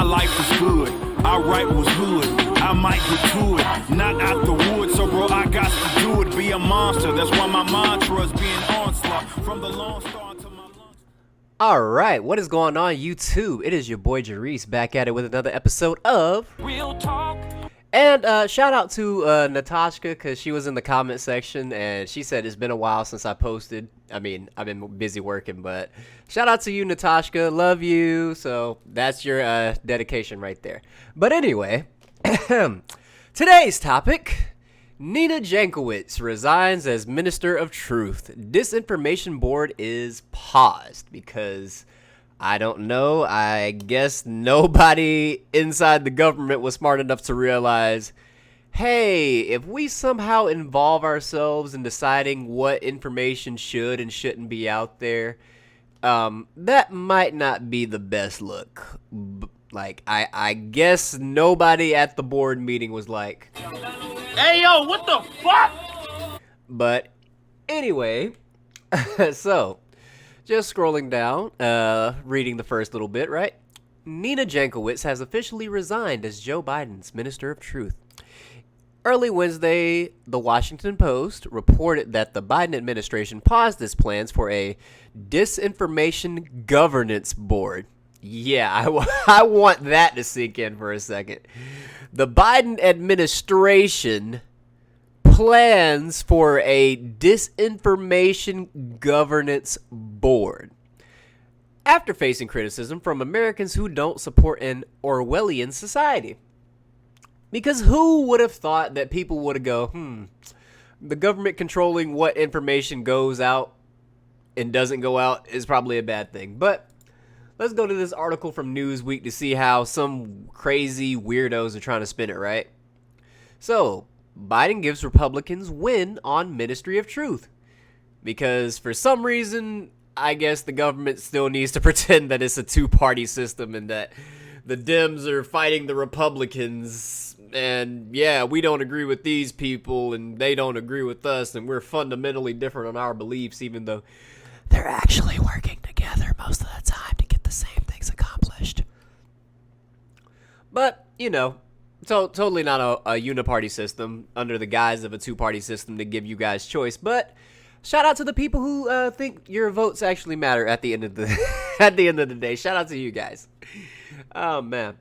my life is good. I write was hood. I might get to it. Not out the woods, so bro, I got to do it. Be a monster. That's why my mantra is being onslaught. From the Lone Star to my lungs. All right, what is going on, YouTube? It is your boy Jarice back at it with another episode of Real talk. And shout out to Natasha, because she was in the comment section and she said it's been a while since I posted. I mean, I've been busy working, but shout out to you, Natasha. Love you. So that's your dedication right there. But anyway, today's topic: Nina Jankowicz resigns as Minister of Truth. Disinformation board is paused because I don't know. I guess nobody inside the government was smart enough to realize, hey, if we somehow involve ourselves in deciding what information should and shouldn't be out there, that might not be the best look. Like, I guess nobody at the board meeting was like, Hey, yo, what the fuck? but anyway, so just scrolling down, reading the first little bit, right? Nina Jankowicz has officially resigned as Joe Biden's Minister of Truth. Early Wednesday, the Washington Post reported that the Biden administration paused its plans for a Disinformation Governance Board. Yeah, I want that to sink in for a second. The Biden administration plans for a Disinformation Governance Board after facing criticism from Americans who don't support an Orwellian society. Because who would have thought that people would go, the government controlling what information goes out and doesn't go out is probably a bad thing. But let's go to this article from Newsweek to see how some crazy weirdos are trying to spin it, right? So, Biden gives Republicans win on Ministry of Truth. Because for some reason, I guess the government still needs to pretend that it's a two-party system and that the Dems are fighting the Republicans. And yeah, we don't agree with these people and they don't agree with us. And we're fundamentally different on our beliefs, even though they're actually working together most of the time to get the same things accomplished. But, you know, so totally not a uniparty system under the guise of a two-party system to give you guys choice. But shout out to the people who think your votes actually matter at the end of the at the end of the day. Shout out to you guys. Oh man.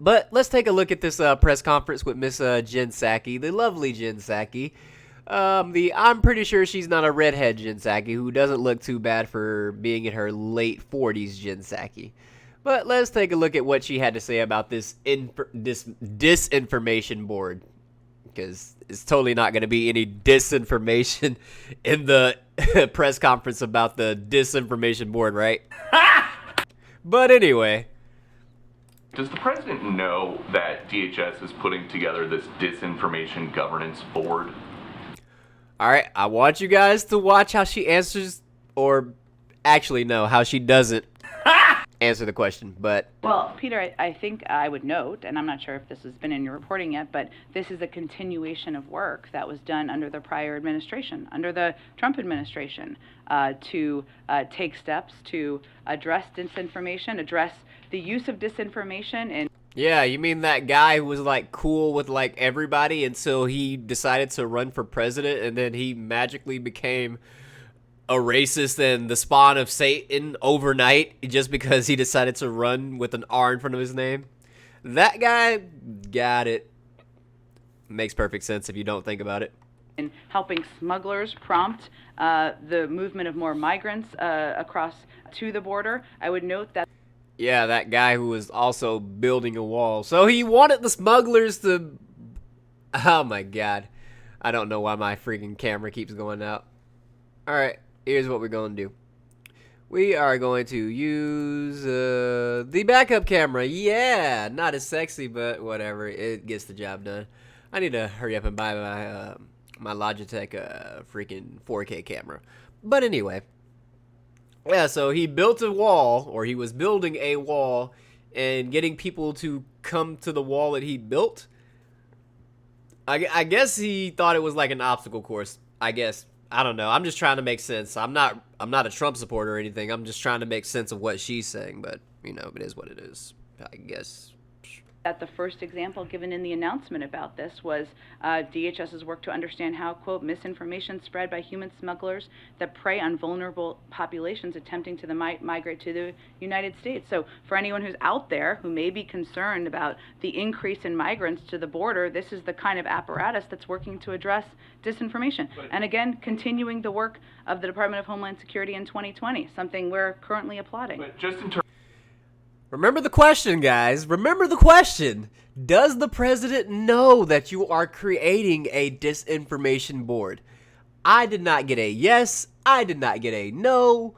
But let's take a look at this press conference with Miss Jen Psaki, the lovely Jen Psaki. I'm pretty sure she's not a redhead Jen Psaki, who doesn't look too bad for being in her late 40s Jen Psaki. But let's take a look at what she had to say about this disinformation board. Because it's totally not going to be any disinformation in the press conference about the disinformation board, right? But anyway. Does the president know that DHS is putting together this disinformation governance board? All right, I want you guys to watch how she answers, or actually no, how she doesn't answer the question, but... Well, Peter, I think I would note, and I'm not sure if this has been in your reporting yet, but this is a continuation of work that was done under the prior administration, under the Trump administration, to take steps to address disinformation, address the use of disinformation. And yeah, you mean that guy who was like cool with like everybody until he decided to run for president and then he magically became a racist and the spawn of Satan overnight just because he decided to run with an R in front of his name? That guy got it. Makes perfect sense if you don't think about it. in helping smugglers prompt the movement of more migrants across to the border. I would note that. Yeah, that guy who was also building a wall. So he wanted the smugglers to... Oh my god. I don't know why my freaking camera keeps going out. Alright, here's what we're going to do. We are going to use the backup camera. Yeah, not as sexy, but whatever. It gets the job done. I need to hurry up and buy my my Logitech freaking 4K camera. But anyway, yeah. So he built a wall, or he was building a wall, and getting people to come to the wall that he built. I guess he thought it was like an obstacle course. I guess. I don't know. I'm just trying to make sense. I'm not a Trump supporter or anything. I'm just trying to make sense of what she's saying, but you know, it is what it is. I guess. That the first example given in the announcement about this was DHS's work to understand how, quote, misinformation spread by human smugglers that prey on vulnerable populations attempting to migrate to the United States. So for anyone who's out there who may be concerned about the increase in migrants to the border, this is the kind of apparatus that's working to address disinformation. And again, continuing the work of the Department of Homeland Security in 2020, something we're currently applauding. But just in terms. Remember the question, guys. Remember the question. Does the president know that you are creating a disinformation board? I did not get a yes. I did not get a no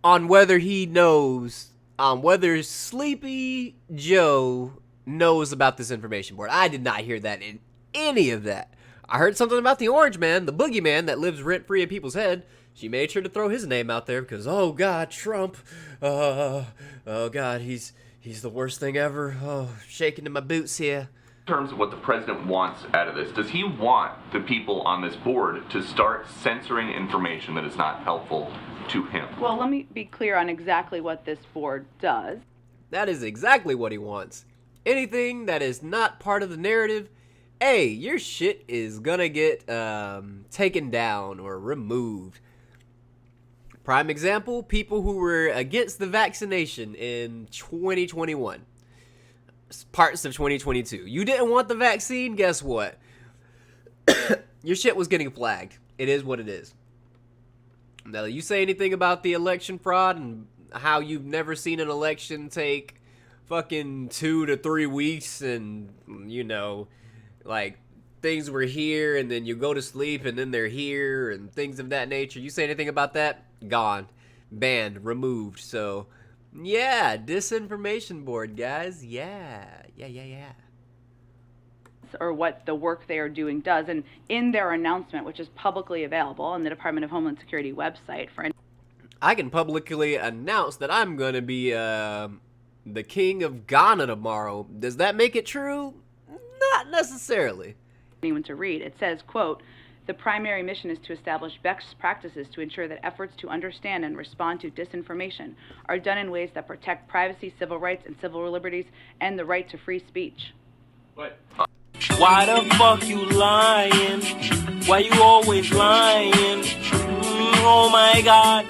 on whether he knows, whether Sleepy Joe knows about this information board. I did not hear that in any of that. I heard something about the orange man, the boogeyman that lives rent-free in people's head. She made sure to throw his name out there because, oh God, Trump, oh God, he's the worst thing ever. Oh, shaking in my boots here. In terms of what the president wants out of this, does he want the people on this board to start censoring information that is not helpful to him? Well, let me be clear on exactly what this board does. That is exactly what he wants. Anything that is not part of the narrative, hey, your shit is gonna get taken down or removed. Prime example, people who were against the vaccination in 2021. Parts of 2022. You didn't want the vaccine, guess what? Your shit was getting flagged. It is what it is. Now, you say anything about the election fraud and how you've never seen an election take fucking 2 to 3 weeks and, you know, like, things were here and then you go to sleep and then they're here and things of that nature. You say anything about that? Gone. Banned. Removed. So, yeah, disinformation board, guys. Yeah. Or what the work they are doing does. And in their announcement, which is publicly available on the Department of Homeland Security website for I can publicly announce that I'm going to be the king of Ghana tomorrow. Does that make it true? Not necessarily. Anyone to read. It says, quote, the primary mission is to establish best practices to ensure that efforts to understand and respond to disinformation are done in ways that protect privacy, civil rights, and civil liberties, and the right to free speech. But why the fuck you lying? Why you always lying? Oh my God,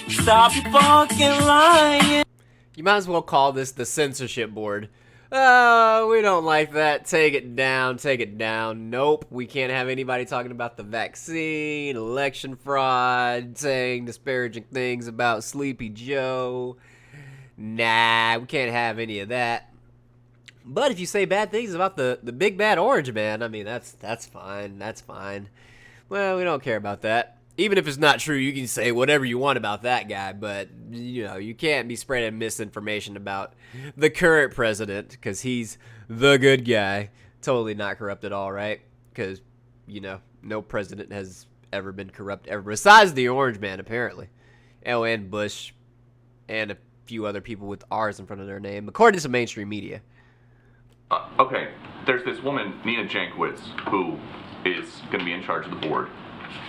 stop fucking lying. You might as well call this the censorship board. Oh, we don't like that. Take it down. Take it down. Nope. We can't have anybody talking about the vaccine, election fraud, saying disparaging things about Sleepy Joe. Nah, we can't have any of that. But if you say bad things about the big bad orange man, I mean, that's fine. That's fine. Well, we don't care about that. Even if it's not true, you can say whatever you want about that guy, but, you know, you can't be spreading misinformation about the current president, because he's the good guy. Totally not corrupt at all, right? Because, you know, no president has ever been corrupt ever, besides the orange man, apparently. Oh, and Bush, and a few other people with R's in front of their name, according to some mainstream media. Okay, there's this woman, Nina Jankowicz, who is going to be in charge of the board.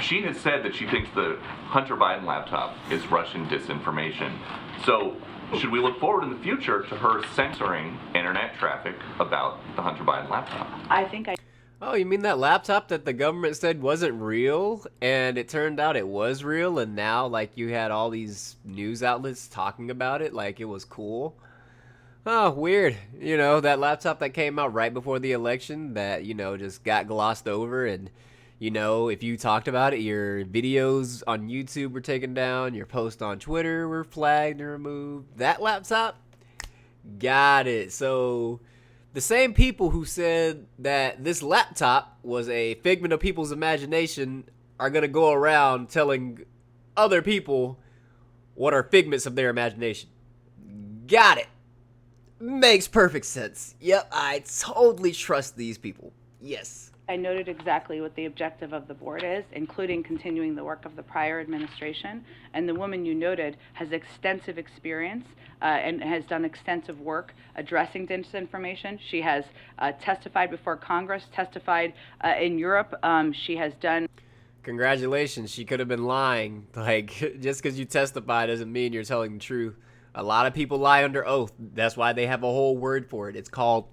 She has said that she thinks the Hunter Biden laptop is Russian disinformation. So, should we look forward in the future to her censoring internet traffic about the Hunter Biden laptop? Oh, you mean that laptop that the government said wasn't real, and it turned out it was real, and now, like, you had all these news outlets talking about it like it was cool? Oh, weird. You know, that laptop that came out right before the election that, you know, just got glossed over, and, you know, if you talked about it, your videos on YouTube were taken down, your posts on Twitter were flagged and removed. That laptop? Got it. So, the same people who said that this laptop was a figment of people's imagination are going to go around telling other people what are figments of their imagination. Got it. Makes perfect sense. Yep, I totally trust these people. Yes. I noted exactly what the objective of the board is, including continuing the work of the prior administration. And the woman you noted has extensive experience and has done extensive work addressing disinformation. She has testified before Congress, testified in Europe. She has done... Congratulations, she could have been lying. Like, just because you testify doesn't mean you're telling the truth. A lot of people lie under oath. That's why they have a whole word for it. It's called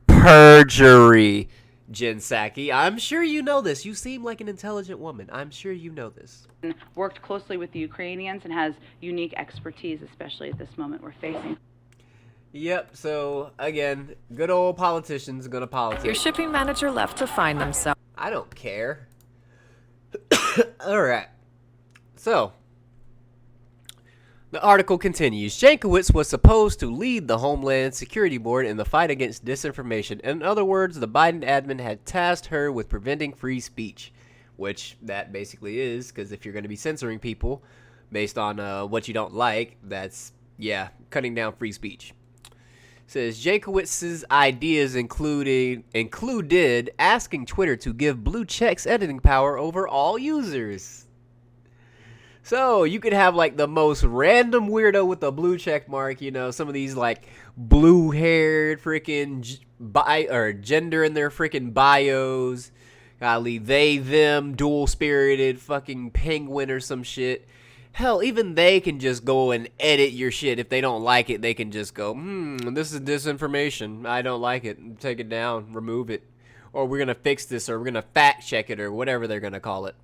perjury, Jen Psaki. I'm sure you know this. You seem like an intelligent woman. I'm sure you know this. Worked closely with the Ukrainians and has unique expertise, especially at this moment we're facing. Yep, so again, good old politicians gonna politic. Your shipping manager left to find themselves. I don't care. Alright. So, the article continues. Jankowicz was supposed to lead the Homeland Security Board in the fight against disinformation. In other words, the Biden admin had tasked her with preventing free speech. Which that basically is, because if you're going to be censoring people based on what you don't like, that's, yeah, cutting down free speech. Says Jankowicz's ideas included asking Twitter to give blue checks editing power over all users. So you could have like the most random weirdo with a blue check mark, you know, some of these like blue-haired freaking gender in their freaking bios. Golly, they, them, dual-spirited fucking penguin or some shit. Hell, even they can just go and edit your shit. If they don't like it, they can just go, this is disinformation. I don't like it. Take it down. Remove it. Or we're going to fix this, or we're going to fact check it, or whatever they're going to call it.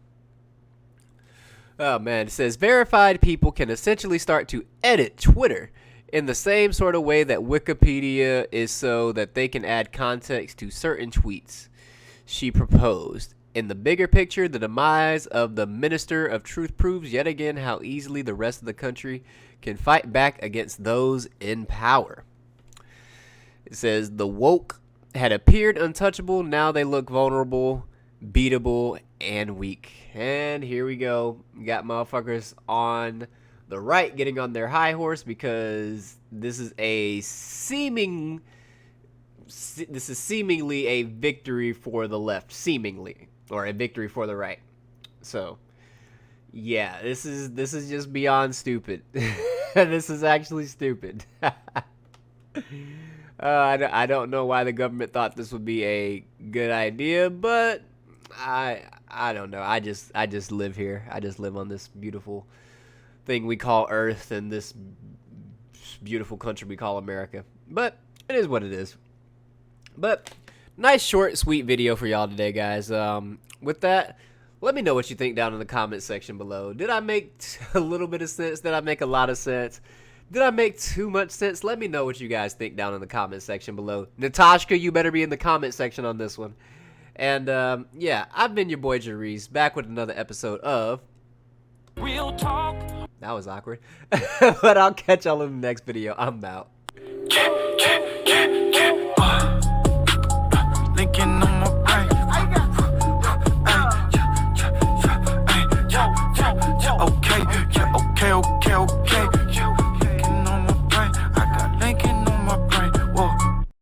Oh, man. It says, verified people can essentially start to edit Twitter in the same sort of way that Wikipedia is, so that they can add context to certain tweets. She proposed. In the bigger picture, the demise of the Minister of Truth proves yet again how easily the rest of the country can fight back against those in power. It says, the woke had appeared untouchable, now they look vulnerable, beatable, and weak. And here we go. We got motherfuckers on the right getting on their high horse because this is seemingly a victory for the left, seemingly. Or a victory for the right. So, yeah, this is just beyond stupid. This is actually stupid. I don't know why the government thought this would be a good idea, but I don't know. I just live here. I just live on this beautiful thing we call Earth and this beautiful country we call America. But it is what it is. But nice, short, sweet video for y'all today, guys. With that, let me know what you think down in the comment section below. Did I make a little bit of sense? Did I make a lot of sense? Did I make too much sense? Let me know what you guys think down in the comment section below. Natashka, you better be in the comment section on this one. And, yeah, I've been your boy, Jarice, back with another episode of Real talk. That was awkward. But I'll catch y'all in the next video. I'm out. Linking on my brain. Okay, okay.